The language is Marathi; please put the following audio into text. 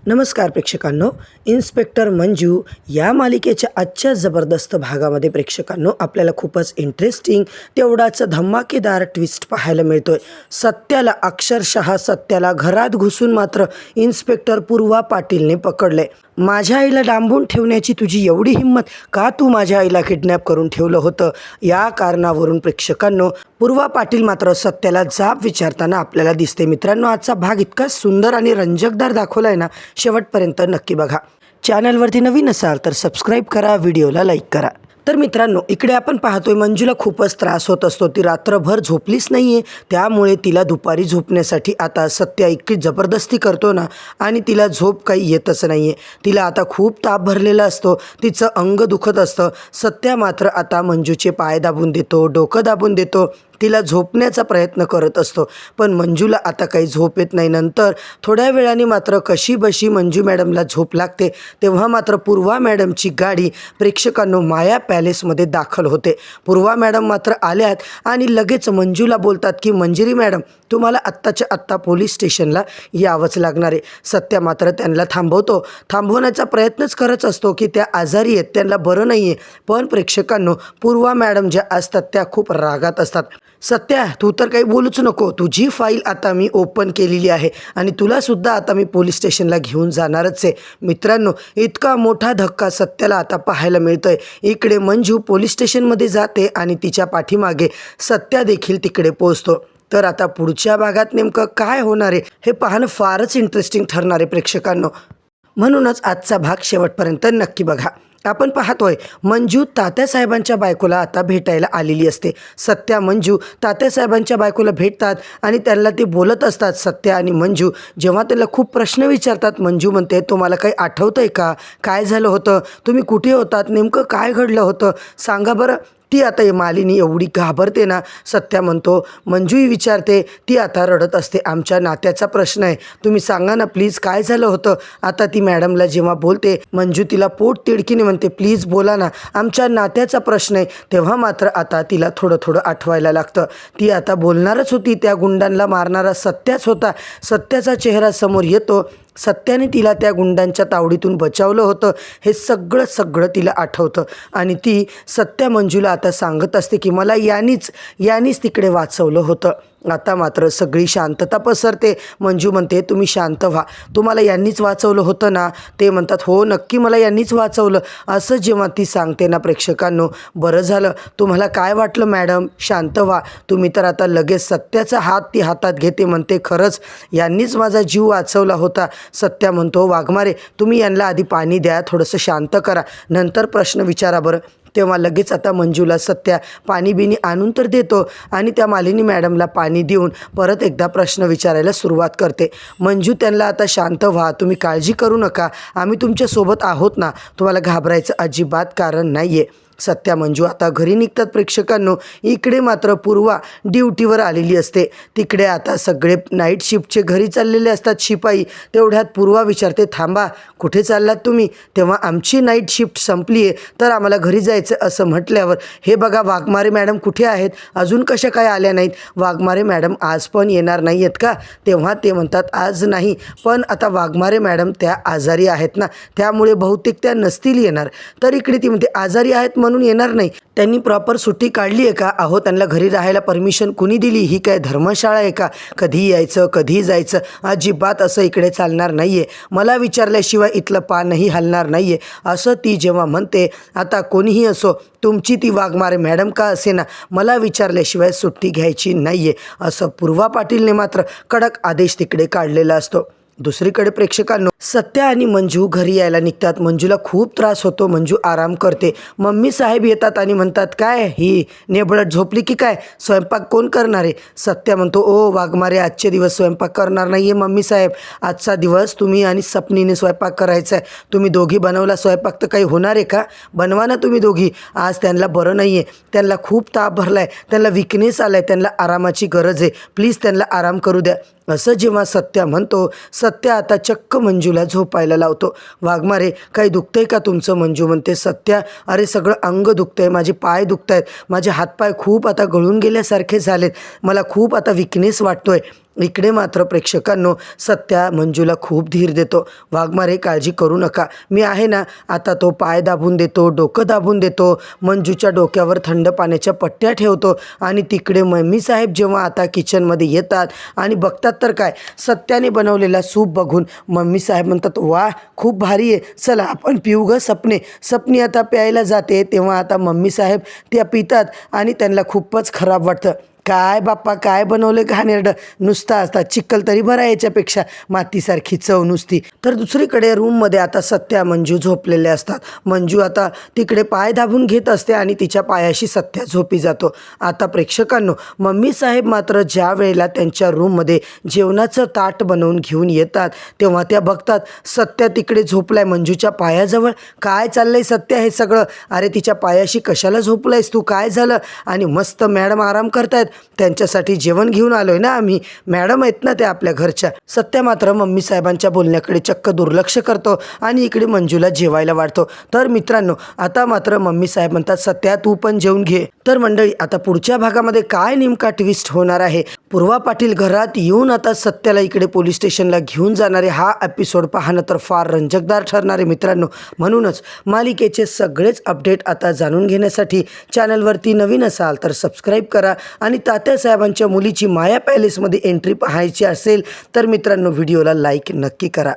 नमस्कार प्रेक्षकांनो, इन्स्पेक्टर मंजू या मालिकेच्या आजच्या जबरदस्त भागामध्ये प्रेक्षकांनो आपल्याला खूपच इंटरेस्टिंग तेवढाच धमाकेदार ट्विस्ट पाहायला मिळतोय। सत्याला घरात घुसून मात्र इन्स्पेक्टर पूर्वा पाटीलने पकडले। माझ्या आईला डांबून ठेवण्याची तुझी एवढी हिंमत का? तू माझ्या आईला किडनॅप करून ठेवलं होतं। या कारणावरून प्रेक्षकांनो पूर्वा पाटील मात्र सत्याला जाब विचारताना आपल्याला दिसते। मित्रांनो, आजचा भाग इतका सुंदर आणि रंजकदार दाखवलाय ना, शेवटपर्यंत नक्की बघा। चॅनलवरती नवीन असाल तर सबस्क्राईब करा, व्हिडिओला लाईक करा। तर मित्रांनो, इकडे आपण पाहतोय मंजूला खूपच त्रास होत असतो। ती रात्रभर झोपलीच नाहीये, त्यामुळे तिला दुपारी झोपण्यासाठी आता सत्या इतकी जबरदस्ती करतो ना, आणि तिला झोप काही येतच नाहीये। तिला आता खूप ताप भरलेला असतो, तिचं अंग दुखत असतं। सत्या मात्र आता मंजूचे पाय दाबून देतो, डोकं दाबून देतो, तिला झोपण्याचा प्रयत्न करत असतो, पण मंजूला आता काही झोप येत नाही। नंतर थोड्या वेळाने मात्र कशीबशी मंजू मॅडमला झोप लागते। तेव्हा मात्र पूर्वा मॅडमची गाडी प्रेक्षकांनो माया पॅलेसमध्ये दाखल होते। पूर्वा मॅडम मात्र आल्यात आणि लगेच मंजूला बोलतात की मंजिरी मॅडम, तुम्हाला आत्ताच्या आत्ता पोलीस स्टेशनला यावंच लागणार आहे। सत्या मात्र त्यांना थांबवण्याचा प्रयत्नच करत असतो की त्या आजारी आहेत, त्यांना बरं नाही आहे। पण प्रेक्षकांनो पूर्वा मॅडम ज्या असतात त्या खूप रागात असतात। सत्या, तू तर काही बोलूच नको, तुझी फाईल आता मी ओपन केलेली आहे आणि तुलासुद्धा आता मी पोलीस स्टेशनला घेऊन जाणारच आहे। मित्रांनो, इतका मोठा धक्का सत्याला आता पाहायला मिळतोय। इकडे मंजू पोलीस स्टेशनमध्ये जाते आणि तिच्या पाठीमागे सत्या देखील तिकडे पोहोचतो। तर आता पुढच्या भागात नेमकं काय होणार आहे हे पाहणं फारच इंटरेस्टिंग ठरणार आहे प्रेक्षकांनो, म्हणूनच आजचा भाग शेवटपर्यंत नक्की बघा। आपण पाहतोय मंजू तात्यासाहेबांच्या बायकोला आता भेटायला आलेली असते। सत्या मंजू तात्यासाहेबांच्या बायकोला भेटतात आणि त्यांना ते बोलत असतात। सत्या आणि मंजू जेव्हा त्याला खूप प्रश्न विचारतात, मंजू म्हणते, तुम्हाला काही आठवतंय का? काय झालं होतं? तुम्ही कुठे होतात? नेमकं काय घडलं होतं? सांगा बरं। ती आता मालिनी एवढी घाबरते ना, सत्या म्हणतो, मंजूही विचारते, ती आता रडत असते, आमच्या नात्याचा प्रश्न आहे, तुम्ही सांगा ना प्लीज काय झालं होतं? आता ती मॅडमला जेव्हा बोलते, मंजू तिला पोट तिडकीने म्हणते, प्लीज बोला ना, आमच्या नात्याचा प्रश्न आहे। तेव्हा मात्र आता तिला थोडं आठवायला लागतं। ती आता बोलणारच होती, त्या गुंडांना मारणारा सत्याच होता। सत्याचा चेहरा समोर येतो, सत्याने तिला त्या गुंडांच्या तावडीतून बचावलं होतं, हे सगळं तिला आठवतं आणि ती सत्या मंजूला आता सांगत असते की मला यानीच तिकडे वाचवलं होतं। आता मात्र सगळी शांतता पसरते। मंजू म्हणते, तुम्ही शांत व्हा, तुम्हाला यांनीच वाचवलं होतं ना? ते म्हणतात, हो नक्की मला यांनीच वाचवलं। असं जेव्हा ती सांगते ना प्रेक्षकांनो, बरं झालं, तुम्हाला काय वाटलं मॅडम? शांत व्हा तुम्ही। तर आता लगेच सत्याचा हात ती हातात घेते, म्हणते, खरंच यांनीच माझा जीव वाचवला होता। सत्या म्हणतो, वाघमारे तुम्ही यांना आधी पाणी द्या, थोडंसं शांत करा, नंतर प्रश्न विचारा बरं। तेव्हा लगेच आता मंजूला सत्या पाणी बिनी आणून तर देतो आणि त्या मालिनी मॅडमला पाणी देऊन परत एकदा प्रश्न विचारायला सुरुवात करते। मंजू त्यांना आता शांत व्हा, तुम्ही काळजी करू नका, आम्ही तुमच्यासोबत आहोत ना, तुम्हाला घाबरायचं अजिबात कारण नाही आहे। सत्या मंजू आता घरी निघतात प्रेक्षकांनो। इकडे मात्र पूर्वा ड्युटीवर आलेली असते। तिकडे आता सगळे नाईट शिफ्टचे घरी चाललेले असतात शिपाई। तेवढ्यात पूर्वा विचारते, थांबा, कुठे चाललात तुम्ही? तेव्हा आमची नाईट शिफ्ट संपली आहे, तर आम्हाला घरी जायचं असं म्हटल्यावर, हे बघा वाघमारे मॅडम कुठे आहेत? अजून कशा काय आल्या नाहीत? वाघमारे मॅडम आज पण येणार नाही आहेत का? तेव्हा ते म्हणतात, आज नाही, पण आता वाघमारे मॅडम त्या आजारी आहेत ना, त्यामुळे बहुतेक त्या नसतील येणार। तर इकडे ती म्हणते, आजारी आहेत म्हणून येणार नाही, त्यांनी प्रॉपर सुट्टी काढली आहे का? अहो, त्यांना घरी राहायला परमिशन कुणी दिली? ही काय धर्मशाळा आहे का? कधी यायचं कधी जायचं? अजिबात असं इकडे चालणार नाही आहे, मला विचारल्याशिवाय इथलं पानही हलणार नाही आहे, असं ती जेव्हा म्हणते। आता कोणीही असो, तुमची ती वाघमारे मॅडम का असेना, मला विचारल्याशिवाय सुट्टी घ्यायची नाही आहे, असं पूर्वा पाटीलने मात्र कडक आदेश तिकडे काढलेला असतो। दुसरीकडे प्रेक्षकांनो, सत्या आणि मंजू घरी यायला निघतात। मंजूला खूप त्रास होतो, मंजू आराम करते। मम्मी साहेब येतात आणि म्हणतात, काय ही नेबळत झोपली की काय? स्वयंपाक कोण करणार आहे? सत्या म्हणतो, ओ वाघमारे, आजचे दिवस स्वयंपाक करणार नाही आहे मम्मी साहेब, आजचा दिवस तुम्ही आणि सपनीने स्वयंपाक करायचा आहे। तुम्ही दोघी बनवला स्वयंपाक तर काही होणार आहे का? बनवा ना तुम्ही दोघी, आज त्यांना बरं नाही आहे, त्यांना खूप ताप भरला आहे, त्यांना विकनेस आला आहे, त्यांना आरामाची गरज आहे, प्लीज त्यांना आराम करू द्या, असं जेव्हा सत्या म्हणतो। सत्या आता चक्क मंजूला झोपायला लावतो। वाघमारे, काही दुखतंय का तुमचं? मंजू म्हणते, सत्या, अरे सगळं अंग दुखतंय, माझे पाय दुखत आहेत, माझे हातपाय खूप आता गळून गेल्यासारखे झालेत, मला खूप आता विकनेस वाटतोय। इकडे मात्र प्रेक्षकांनो सत्या मंजूला खूप धीर देतो. वाघमारे काळजी करू नका, मी आहे ना. आता तो पाय दाबून देतो, डोकं दाबून देतो, मंजूच्या डोक्यावर थंड पाण्याच्या पट्ट्या ठेवतो. आणि तिकडे मम्मी साहेब जेव्हा आता किचनमध्ये येतात आणि बघतात तर काय, सत्याने बनवलेला सूप बघून मम्मी साहेब म्हणतात, वा खूप भारी आहे, चला आपण पिऊ ग सपने. सपनी आता प्यायला जाते तेव्हा आता मम्मी साहेब त्या पितात आणि त्यांना खूपच खराब वाटतं. काय बाप्पा काय बनवलं घाणेरडं, नुसता असता चिक्कल तरी बरा, याच्यापेक्षा मातीसारखी चव नुसती. तर दुसरीकडे रूममध्ये आता सत्या मंजू झोपलेले असतात. मंजू आता तिकडे पाय दाबून घेत असते आणि तिच्या पायाशी सत्या झोपी जातो. आता प्रेक्षकांनो मम्मी साहेब मात्र ज्या वेळेला त्यांच्या रूममध्ये जेवणाचं ताट बनवून घेऊन येतात तेव्हा त्या बघतात सत्या तिकडे झोपलाय मंजूच्या पायाजवळ. काय चाललंय सत्या हे सगळं, अरे तिच्या पायाशी कशाला झोपलायस तू, काय झालं. आणि मस्त मॅडम आराम करतायत, त्यांच्यासाठी जेवण घेऊन आलोय ना आम्ही, मॅडम आहेत ना त्या आपल्या घरच्या. सत्या मात्र मम्मी साहेबांच्या बोलण्याकडे चक्क दुर्लक्ष करतो आणि इकडे मंजूला जेवायला वाढतो. तर मित्रांनो आता मात्र मम्मी साहेब म्हणतात सत्या तू पण जेवून घे. तर मंडळी आता पुढच्या भागामध्ये काय नेमका ट्विस्ट होणार आहे, पूर्वा पाटील घरात येऊन आता सत्याला इकडे पोलीस स्टेशनला घेऊन जाणारे, हा एपिसोड पाहणं तर फार रंजकदार ठरणार आहे मित्रांनो. म्हणूनच मालिकेचे सगळेच अपडेट आता जाणून घेण्यासाठी चॅनलवरती नवीन असाल तर सबस्क्राईब करा. आणि तात्यासाहेबांच्या मुलीची माया पॅलेसमध्ये एंट्री पाहायची असेल तर मित्रांनो व्हिडिओला लाईक नक्की करा.